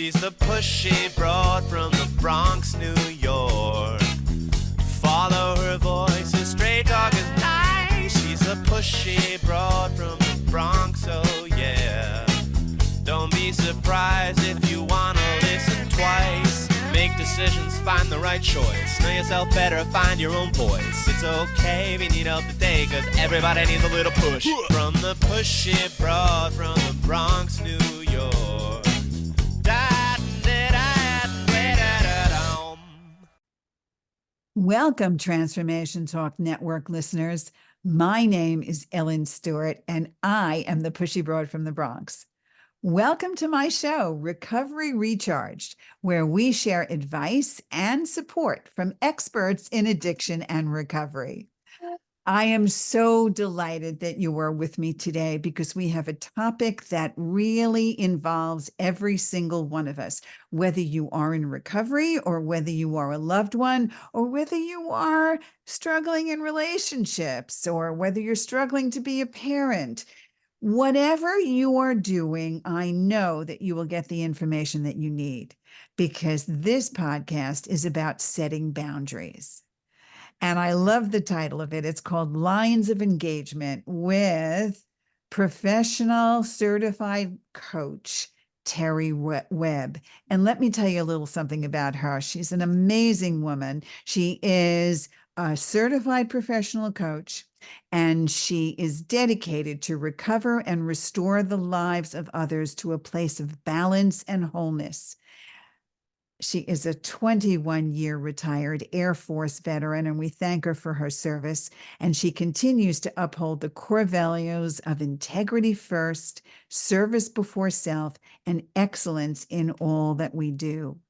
She's the pushy broad from the Bronx, New York. Follow her voice, a straight dog is nice. She's a pushy broad from the Bronx, oh yeah. Don't be surprised if you wanna listen twice. Make decisions, find the right choice. Know yourself better, find your own voice. It's okay if you need help today, cause everybody needs a little push. From the pushy broad from the Bronx, New York. Welcome, Transformation Talk Network listeners. My name is Ellen Stewart, and I am the pushy broad from the Bronx. Welcome to my show, Recovery Recharged, where we share advice and support from experts in addiction and recovery. I am so delighted that you are with me today because we have a topic that really involves every single one of us, whether you are in recovery or whether you are a loved one or whether you are struggling in relationships or whether you're struggling to be a parent. Whatever you are doing, I know that you will get the information that you need because this podcast is about setting boundaries. And I love the title of it. It's called Lines of Engagement with professional certified coach, Terri Webb. And let me tell you a little something about her. She's an amazing woman. She is a certified professional coach, and she is dedicated to recover and restore the lives of others to a place of balance and wholeness. She is a 21-year retired Air Force veteran, and we thank her for her service. And she continues to uphold the core values of integrity first, service before self, and excellence in all that we do.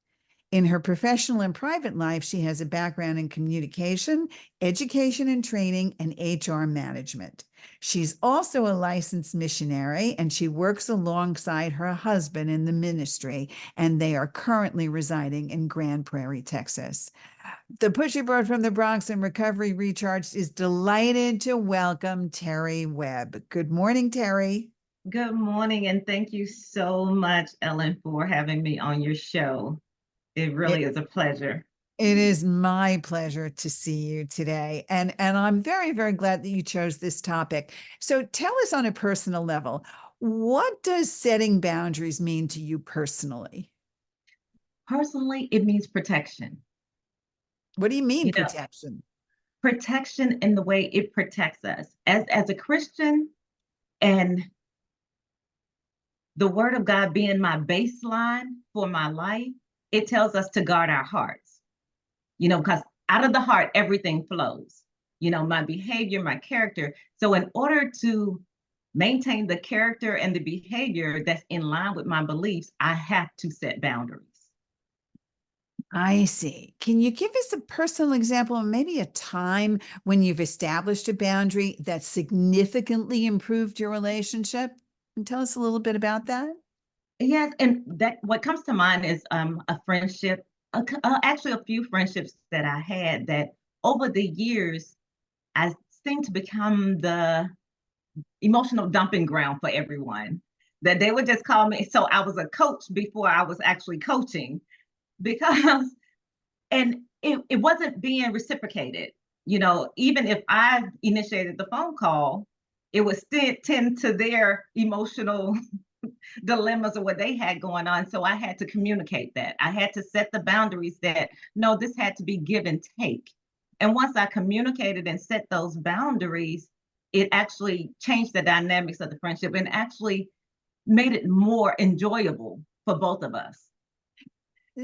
In her professional and private life, she has a background in communication, education and training, and HR management. She's also a licensed missionary, and she works alongside her husband in the ministry, and they are currently residing in Grand Prairie, Texas. The pushy broad from the Bronx and Recovery Recharged is delighted to welcome Terri Webb. Good morning, Terri. Good morning, and thank you so much, Ellen, for having me on your show. It really is a pleasure. It is my pleasure to see you today. And I'm very, very glad that you chose this topic. So tell us on a personal level, what does setting boundaries mean to you personally? Personally, it means protection. What do you mean, protection? Protection in the way it protects us. As a Christian, and the word of God being my baseline for my life, it tells us to guard our hearts, because out of the heart, everything flows, my behavior, my character. So in order to maintain the character and the behavior that's in line with my beliefs, I have to set boundaries. I see. Can you give us a personal example of maybe a time when you've established a boundary that significantly improved your relationship? And tell us a little bit about that. Yes, and that what comes to mind is a friendship, actually a few friendships that I had that over the years, I seemed to become the emotional dumping ground for everyone. That they would just call me. So I was a coach before I was actually coaching, because and it wasn't being reciprocated. Even if I initiated the phone call, it would still tend to their emotional dilemmas or what they had going on. So I had to communicate that. I had to set the boundaries that, no, this had to be give and take. And once I communicated and set those boundaries, it actually changed the dynamics of the friendship and actually made it more enjoyable for both of us.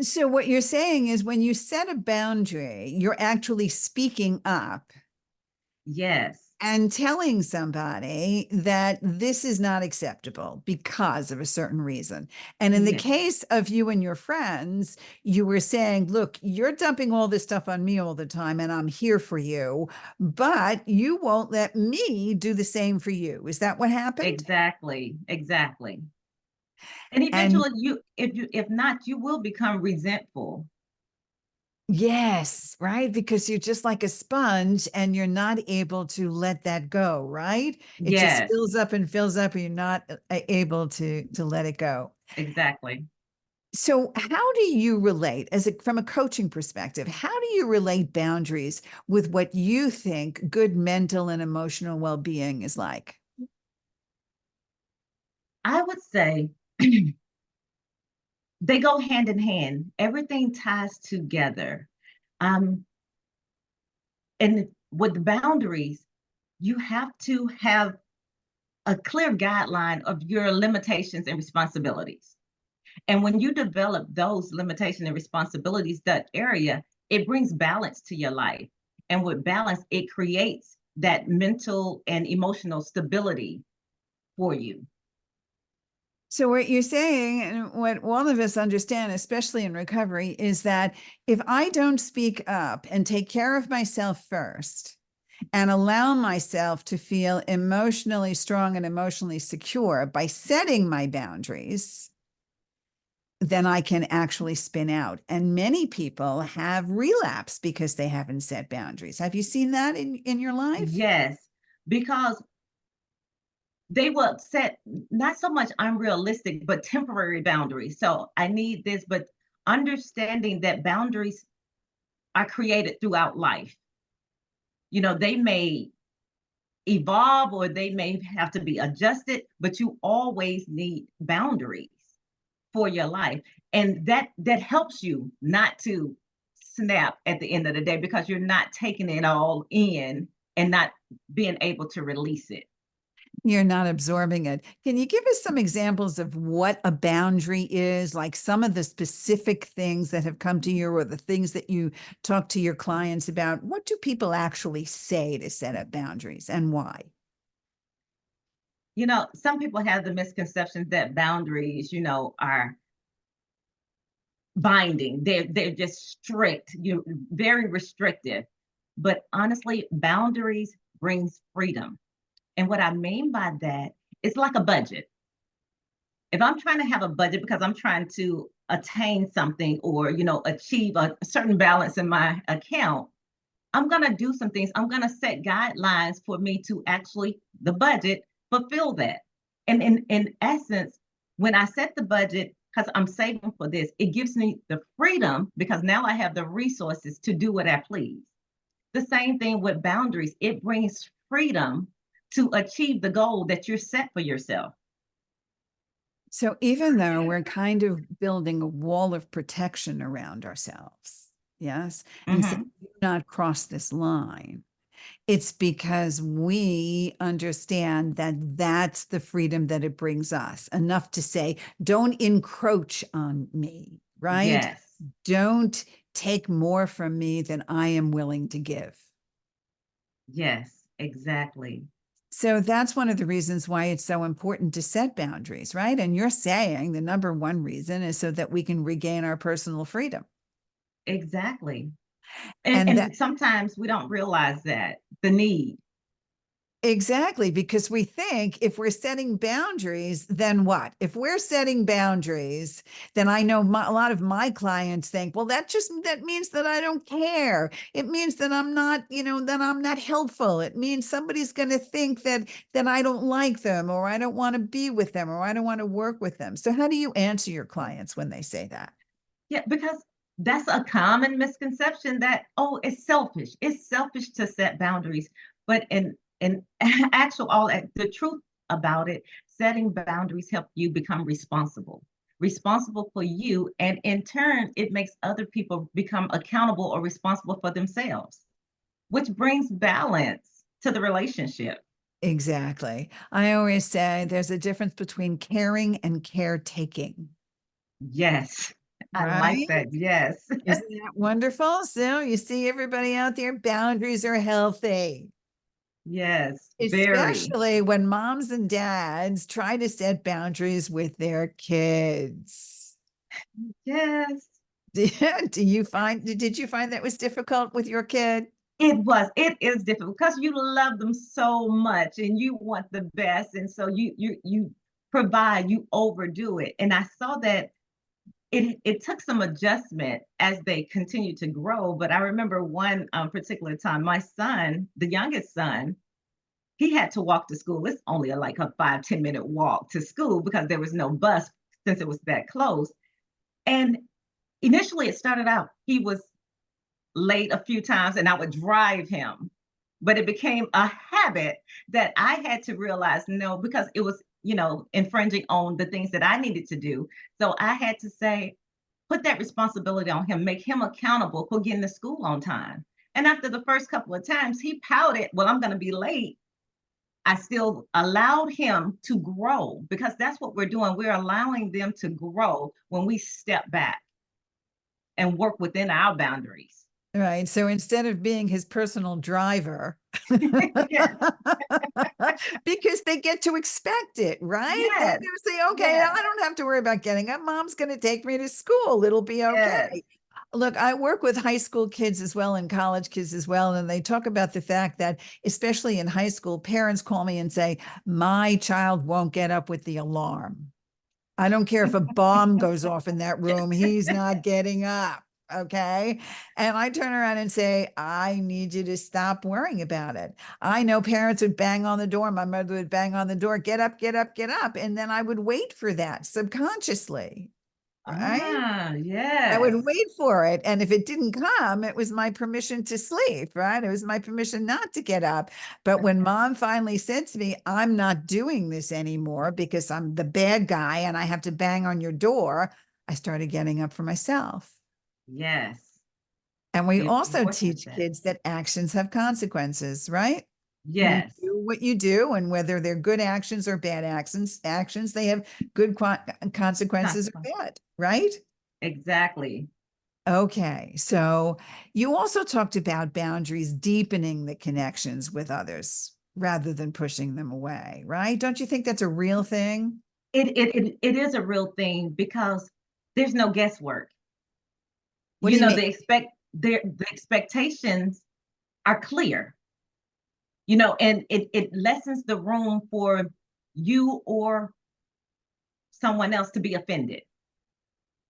So what you're saying is when you set a boundary, you're actually speaking up. Yes. And telling somebody that this is not acceptable because of a certain reason. And in the case of you and your friends, you were saying, look, you're dumping all this stuff on me all the time, and I'm here for you, but you won't let me do the same for you. Is that what happened? Exactly. And eventually if not, you will become resentful. Yes, right. Because you're just like a sponge and you're not able to let that go, right? It just fills up and you're not able to let it go. Exactly. So how do you relate from a coaching perspective? How do you relate boundaries with what you think good mental and emotional well-being is like? I would say they go hand in hand. Everything ties together. Um, and with boundaries, you have to have a clear guideline of your limitations and responsibilities. And when you develop those limitations and responsibilities, that area, it brings balance to your life. And with balance, it creates that mental and emotional stability for you. So what you're saying, and what all of us understand, especially in recovery, is that if I don't speak up and take care of myself first and allow myself to feel emotionally strong and emotionally secure by setting my boundaries, then I can actually spin out. And many people have relapse because they haven't set boundaries. Have you seen that in your life? Yes, because they will set not so much unrealistic, but temporary boundaries. So I need this, but understanding that boundaries are created throughout life. They may evolve or they may have to be adjusted, but you always need boundaries for your life. And that helps you not to snap at the end of the day because you're not taking it all in and not being able to release it. You're not absorbing it. Can you give us some examples of what a boundary is, like some of the specific things that have come to you or the things that you talk to your clients about? What do people actually say to set up boundaries and why? Some people have the misconception that boundaries, are binding. They're just strict, very restrictive. But honestly, boundaries brings freedom. And what I mean by that, it's like a budget. If I'm trying to have a budget because I'm trying to attain something or, achieve a certain balance in my account, I'm going to do some things. I'm going to set guidelines for me to actually, the budget, fulfill that. And in essence, when I set the budget, because I'm saving for this, it gives me the freedom because now I have the resources to do what I please. The same thing with boundaries. It brings freedom to achieve the goal that you're set for yourself. So even though we're kind of building a wall of protection around ourselves, yes, and saying, do not cross this line, it's because we understand that that's the freedom that it brings us, enough to say, don't encroach on me, right? Yes. Don't take more from me than I am willing to give. Yes, exactly. So that's one of the reasons why it's so important to set boundaries, right? And you're saying the number one reason is so that we can regain our personal freedom. Exactly. And that, And sometimes we don't realize that the need. exactly, because we think if we're setting boundaries, then what? If we're setting boundaries, then I know a lot of my clients think, well, that means that I don't care. It means that I'm not, that I'm not helpful. It means somebody's going to think that I don't like them or I don't want to be with them or I don't want to work with them. So how do you answer your clients when they say that? Yeah, because that's a common misconception that, oh, it's selfish. It's selfish to set boundaries. But in the truth about it, setting boundaries help you become responsible for you. And in turn, it makes other people become accountable or responsible for themselves, which brings balance to the relationship. Exactly. I always say there's a difference between caring and caretaking, Yes, I like right? that. Yes. Isn't that wonderful? So you see everybody out there, boundaries are healthy, Yes, very. especially when moms and dads try to set boundaries with their kids. Yes. Did you find that was difficult with your kid? It is difficult because you love them so much and you want the best. And so you provide, you overdo it. And I saw that it took some adjustment as they continue to grow. But I remember one particular time, my son, the youngest son, he had to walk to school. It's only like a 5-10 minute walk to school because there was no bus since it was that close. And initially it started out, he was late a few times and I would drive him. But it became a habit that I had to realize no, because it was, infringing on the things that I needed to do. So I had to say, put that responsibility on him, make him accountable for getting to school on time. And after the first couple of times, he pouted, well, I'm going to be late. I still allowed him to grow because that's what we're doing. We're allowing them to grow when we step back and work within our boundaries. Right. So instead of being his personal driver, Yes, because they get to expect it, right? They yes, say, okay, yes, I don't have to worry about getting up. Mom's going to take me to school. It'll be yes. okay. Look, I work with high school kids as well and college kids as well. And they talk about the fact that, especially in high school, parents call me and say, my child won't get up with the alarm. I don't care if a bomb goes off in that room, he's not getting up. Okay. And I turn around and say, I need you to stop worrying about it. I know parents would bang on the door. My mother would bang on the door, get up, get up, get up. And then I would wait for that subconsciously. Right. I Yes, would wait for it. And if it didn't come, it was my permission to sleep, right? It was my permission not to get up. But when mom finally said to me, I'm not doing this anymore because I'm the bad guy and I have to bang on your door, I started getting up for myself. yes. And we also Reinforcement teach that. kids that actions have consequences, right? You Yes, do what you do, and whether they're good actions or bad actions, they have good consequences or consequence. bad, right? Exactly. Okay. So you also talked about boundaries deepening the connections with others rather than pushing them away, right? Don't you think that's a real thing? It is a real thing because there's no guesswork. What do You you know, mean? the expectations are clear, and it lessens the room for you or someone else to be offended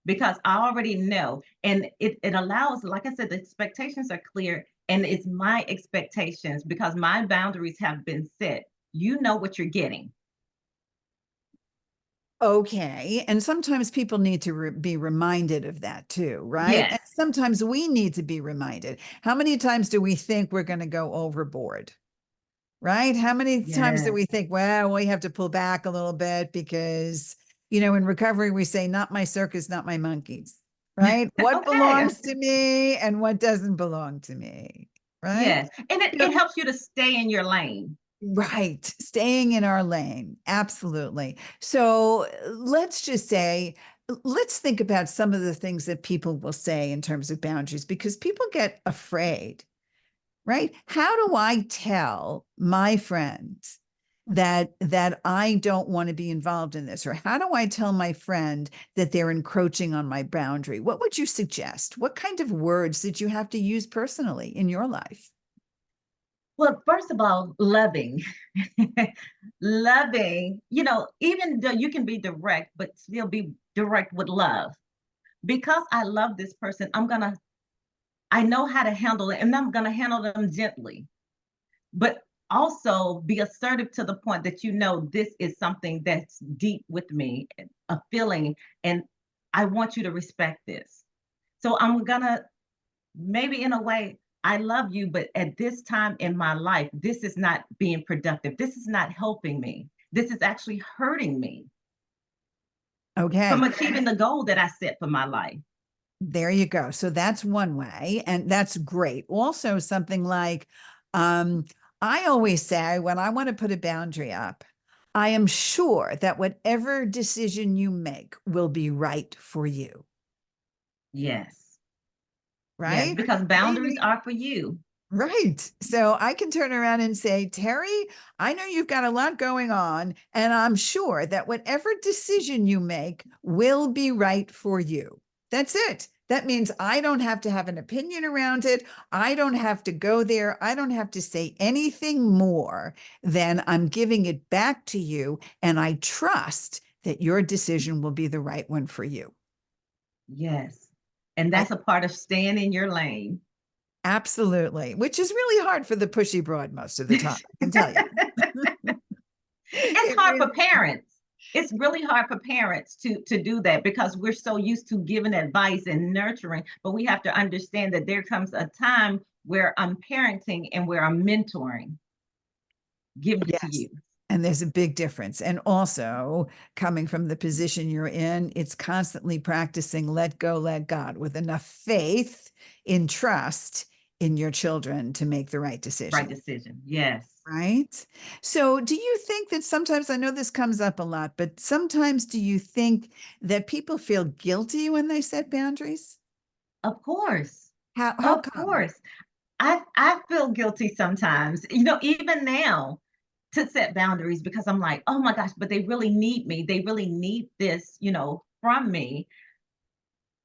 because I already know. And it allows, like I said, the expectations are clear and it's my expectations because my boundaries have been set. You know what you're getting. Okay. And sometimes people need to be reminded of that too, right? Yes, And sometimes we need to be reminded. How many times do we think we're going to go overboard? Right? How many times do yes. we think, well, we have to pull back a little bit because, in recovery, we say, not my circus, not my monkeys, right? What Okay. belongs to me and what doesn't belong to me, right? Yes. And it, Yeah. it helps you to stay in your lane. Right. Staying in our lane. Absolutely. So let's just say, let's think about some of the things that people will say in terms of boundaries because people get afraid, right? How do I tell my friends that I don't want to be involved in this? Or how do I tell my friend that they're encroaching on my boundary? What would you suggest? What kind of words did you have to use personally in your life? Well, first of all, loving. Loving, even though you can be direct, but still be direct with love. Because I love this person, I know how to handle it and I'm gonna handle them gently. But also be assertive to the point that this is something that's deep with me, a feeling, and I want you to respect this. So I'm gonna maybe in a way, I love you, but at this time in my life, this is not being productive. This is not helping me. This is actually hurting me from Okay. achieving the goal that I set for my life. There you go. So that's one way, and that's great. Also, something like, I always say when I want to put a boundary up, I am sure that whatever decision you make will be right for you, Yes. Yes, right? because boundaries Meaning, are for you. right. So I can turn around and say, Terri, I know you've got a lot going on, and I'm sure that whatever decision you make will be right for you. That's it. That means I don't have to have an opinion around it. I don't have to go there. I don't have to say anything more than I'm giving it back to you. And I trust that your decision will be the right one for you. Yes. And I that's a part of staying in your lane. absolutely, which is really hard for the pushy broad most of the time, I can tell you. It's It hard for really parents. It's really hard for parents to do that because we're so used to giving advice and nurturing, but we have to understand that there comes a time where I'm parenting and where I'm mentoring. Give it to Yes. you. And there's a big difference. And also, coming from the position you're in, it's constantly practicing let go, let God with enough faith in trust in your children to make the right Right decision. decision. Yes. Right. So, do you think that sometimes, I know this comes up a lot, but sometimes do you think that people feel guilty when they set boundaries? Of course. How Of come? course. I feel guilty sometimes, even now to set boundaries because I'm like, oh my gosh, but they really need me. They really need this, from me.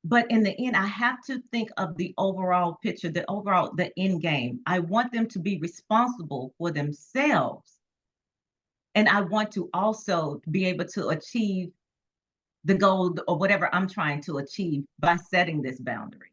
But in the end, I have to think of the overall picture, the end game. I want them to be responsible for themselves. And I want to also be able to achieve the goal or whatever I'm trying to achieve by setting this boundary.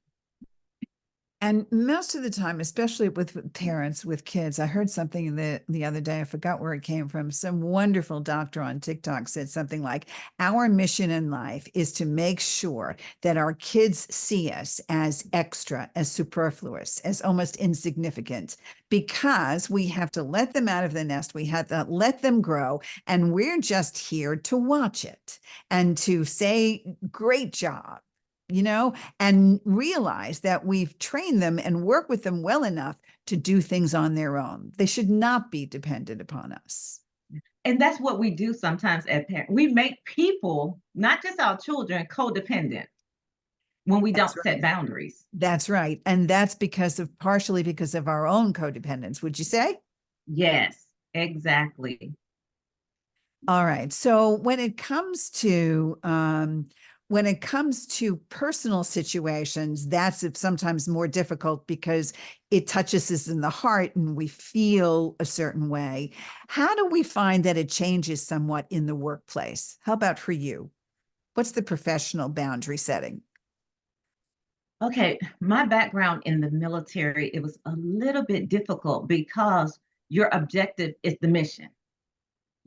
And most of the time, especially with parents with kids, I heard something the other day, I forgot where it came from. Some wonderful doctor on TikTok said something like, our mission in life is to make sure that our kids see us as extra, as superfluous, as almost insignificant, because we have to let them out of the nest. We have to let them grow, and we're just here to watch it and to say, great job. And realize that we've trained them and work with them well enough to do things on their own. They should not be dependent upon us. And that's what we do sometimes as parents. We make people, not just our children, codependent when we That's don't right. set boundaries. That's right. And that's partially because of our own codependence, would you say? Yes, exactly. All right. So when it comes to personal situations, that's sometimes more difficult because it touches us in the heart and we feel a certain way. How do we find that it changes somewhat in the workplace? How about for you? What's the professional boundary setting? Okay, my background in the military, it was a little bit difficult because your objective is the mission.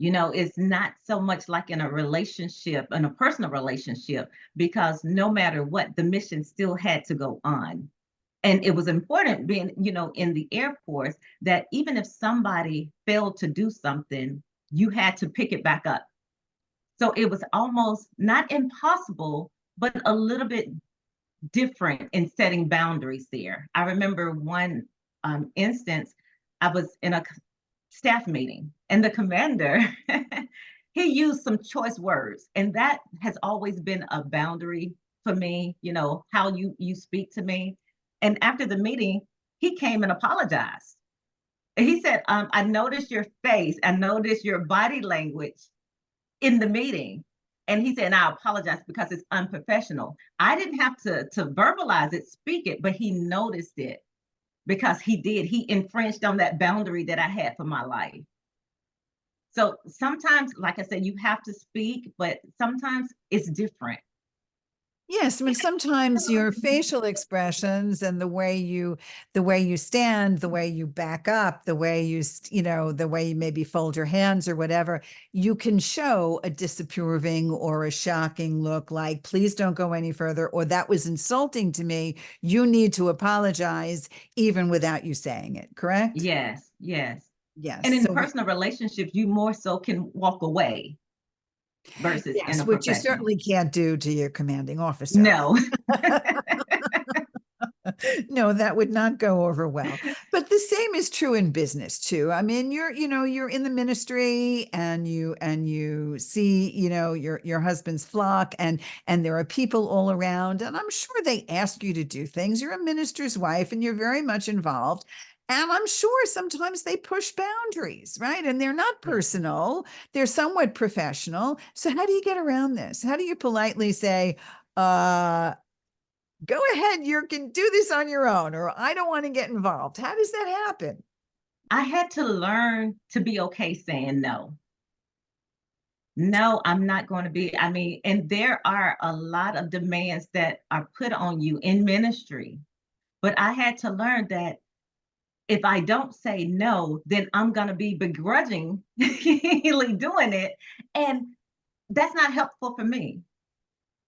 It's not so much like in a relationship, in a personal relationship, because no matter what, the mission still had to go on. And it was important being, in the Air Force that even if somebody failed to do something, you had to pick it back up. So it was almost not impossible, but a little bit different in setting boundaries there. I remember one instance, I was in a staff meeting and the commander, he used some choice words. And that has always been a boundary for me, how you speak to me. And after the meeting, he came and apologized. And he said, I noticed your face, I noticed your body language in the meeting. And he said, and I apologize because it's unprofessional. I didn't have to verbalize it, speak it, but he noticed it because he infringed on that boundary that I had for my life. So sometimes, like I said, you have to speak, but sometimes it's different. Yes, I mean sometimes your facial expressions and the way you stand, the way you back up, the way you maybe fold your hands or whatever, you can show a disapproving or a shocking look like, please don't go any further, or that was insulting to me. You need to apologize even without you saying it, correct? Yes, yes. Yes. And in So personal relationships, you more so can walk away versus in yes, a which you professional. certainly can't do to your commanding officer. No. No, that would not go over well. But the same is true in business too. I mean, you're in the ministry and you see, your husband's flock and there are people all around and I'm sure they ask you to do things. You're a minister's wife and you're very much involved. And I'm sure sometimes they push boundaries, right? And they're not Yeah. personal, they're somewhat professional. So how do you get around this? How do you politely say, go ahead, you can do this on your own, or I don't want to get involved? How does that happen? I had to learn to be okay saying no. No, I'm not going to be. I mean, and there are a lot of demands that are put on you in ministry. But I had to learn that if I don't say no, then I'm going to be begrudgingly doing it. And that's not helpful for me.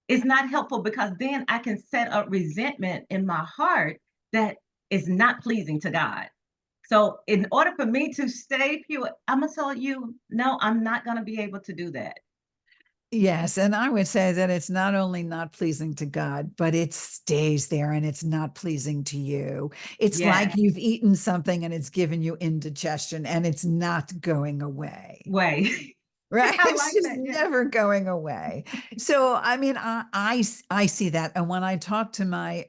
It's not helpful because then I can set up resentment in my heart that is not pleasing to God. So in order for me to stay pure, I'm gonna tell you, no, I'm not gonna be able to do that. Yes, and I would say that it's not only not pleasing to God, but it stays there and it's not pleasing to you. It's like Yeah, you've eaten something and it's given you indigestion and it's not going away. way. Right? I It's like just that. Yeah. never going away. So, I mean, I see that. And when I talk to my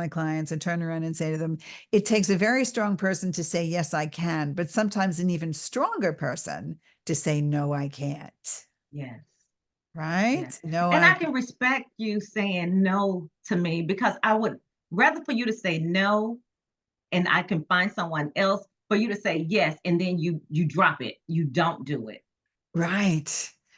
clients, I turn around and say to them, it takes a very strong person to say, yes, I can, but sometimes an even stronger person to say, no, I can't. Yes. Right? Yeah. No, And I I can't. can respect you saying no to me because I would rather for you to say no and I can find someone else for you to say yes and then you drop it. You don't do it. Right.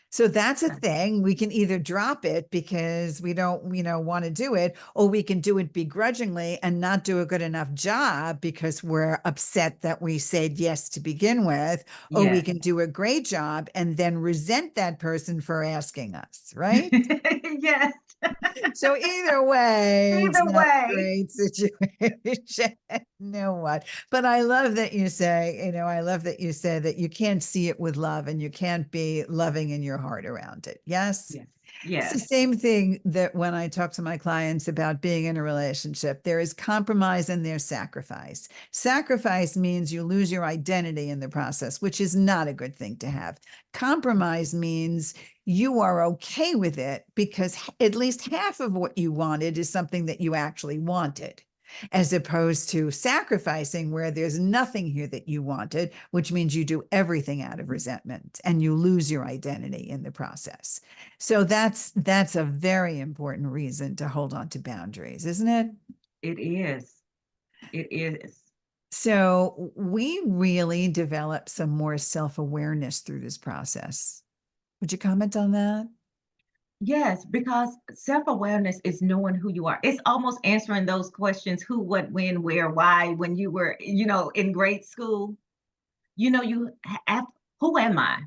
So that's a Yeah. thing. We can either drop it because we don't, want to do it, or we can do it begrudgingly and not do a good enough job because we're upset that we said yes to begin with, or we Yes. can do a great job and then resent that person for asking us, right? Yes. So either way, it's Either not a way. great situation. No what? But I love that you say, I love that you said that you can't see it with love and you can't be loving in your heart around it. Yes. Yes. It's the Yes. same thing that when I talk to my clients about being in a relationship, there is compromise and there's sacrifice. Sacrifice means you lose your identity in the process, which is not a good thing to have. Compromise means you are okay with it because at least half of what you wanted is something that you actually wanted, as opposed to sacrificing where there's nothing here that you wanted, which means you do everything out of resentment and you lose your identity in the process. So that's a very important reason to hold on to boundaries, isn't it? It is. It is. So we really develop some more self-awareness through this process. Would you comment on that? Yes, because self-awareness is knowing who you are. It's almost answering those questions, who, what, when, where, why, when you were, in grade school. You have, who am I?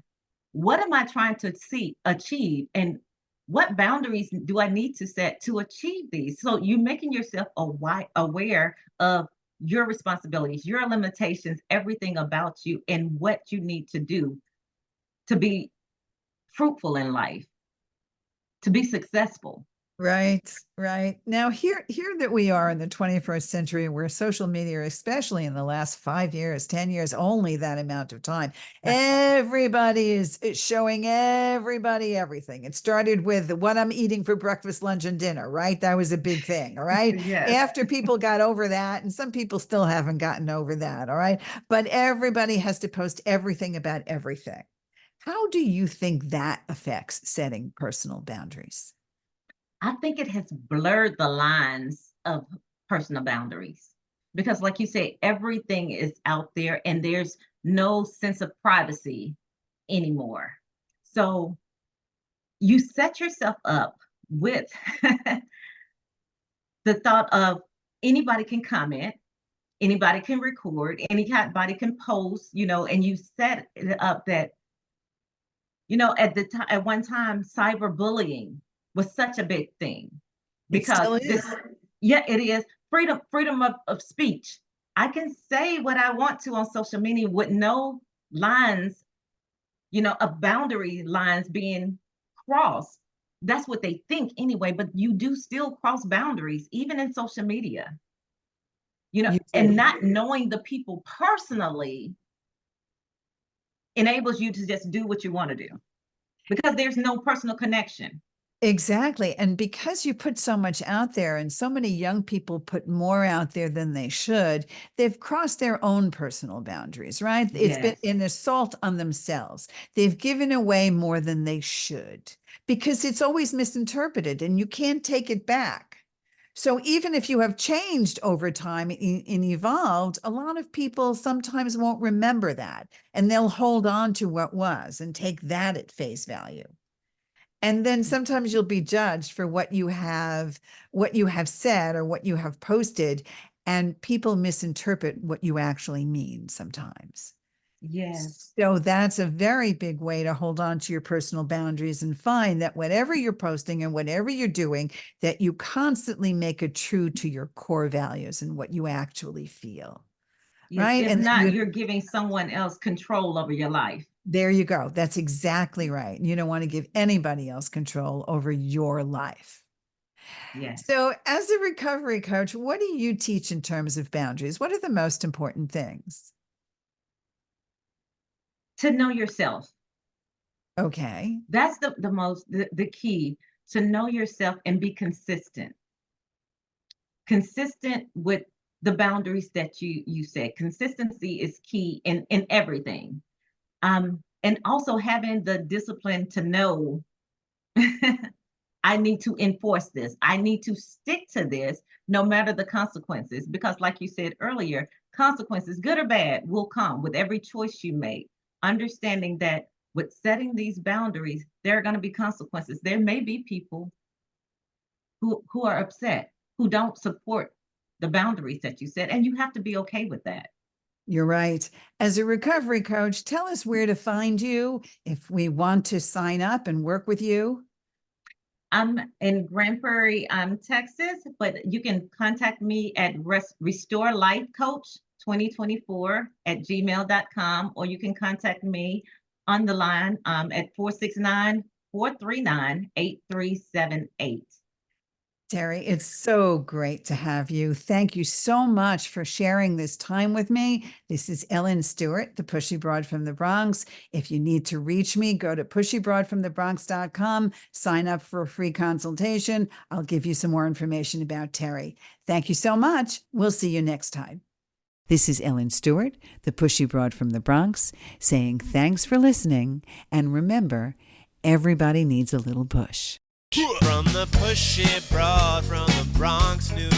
What am I trying to achieve? And what boundaries do I need to set to achieve these? So you making yourself aware of your responsibilities, your limitations, everything about you, and what you need to do to be fruitful in life, to be successful. Right, right. Now here that we are in the 21st century where social media, especially in the last 5 years, 10 years, only that amount of time, everybody is showing everybody everything. It started with what I'm eating for breakfast, lunch, and dinner, right? That was a big thing, all right? Yes. After people got over that, and some people still haven't gotten over that, all right? But everybody has to post everything about everything. How do you think that affects setting personal boundaries? I think it has blurred the lines of personal boundaries because, like you say, everything is out there and there's no sense of privacy anymore. So you set yourself up with the thought of anybody can comment, anybody can record, anybody can post, and you set it up that, at one time, cyberbullying was such a big thing It because still this, is. yeah, it is freedom of speech. I can say what I want to on social media with no lines, of boundary lines being crossed. That's what they think anyway, but you do still cross boundaries, even in social media, You and do. not knowing the people personally enables you to just do what you want to do because there's no personal connection. Exactly. And because you put so much out there and so many young people put more out there than they should, they've crossed their own personal boundaries, right? It's been Yes. an assault on themselves. They've given away more than they should because it's always misinterpreted and you can't take it back. So even if you have changed over time and evolved, a lot of people sometimes won't remember that and they'll hold on to what was and take that at face value. And then sometimes you'll be judged for what you have said or what you have posted, and people misinterpret what you actually mean sometimes. Yes. So that's a very big way to hold on to your personal boundaries and find that whatever you're posting and whatever you're doing, that you constantly make it true to your core values and what you actually feel. Yes. Right. If And then not, you're giving someone else control over your life. there you go. That's exactly right. You don't want to give anybody else control over your life. Yes. So, as a recovery coach, what do you teach in terms of boundaries? What are the most important things? To know yourself. Okay. That's the key, to know yourself and be consistent. Consistent with the boundaries that you set. Consistency is key in everything. And also having the discipline to know I need to enforce this. I need to stick to this no matter the consequences. Because, like you said earlier, consequences, good or bad, will come with every choice you make. Understanding that with setting these boundaries, there are going to be consequences. There may be people who are upset, who don't support the boundaries that you set, and you have to be okay with that. You're right. As a recovery coach, tell us where to find you if we want to sign up and work with you. I'm in Grand Prairie, Texas, but you can contact me at Restore Life Coach 2024 at gmail.com, or you can contact me on the line at 469-439-8378. Terri, it's so great to have you. Thank you so much for sharing this time with me. This is Ellen Stewart, the Pushy Broad from the Bronx. If you need to reach me, go to pushybroadfromthebronx.com, sign up for a free consultation. I'll give you some more information about Terri. Thank you so much. We'll see you next time. This is Ellen Stewart, the Pushy Broad from the Bronx, saying thanks for listening. And remember, everybody needs a little push. From the pushy broad from the Bronx, New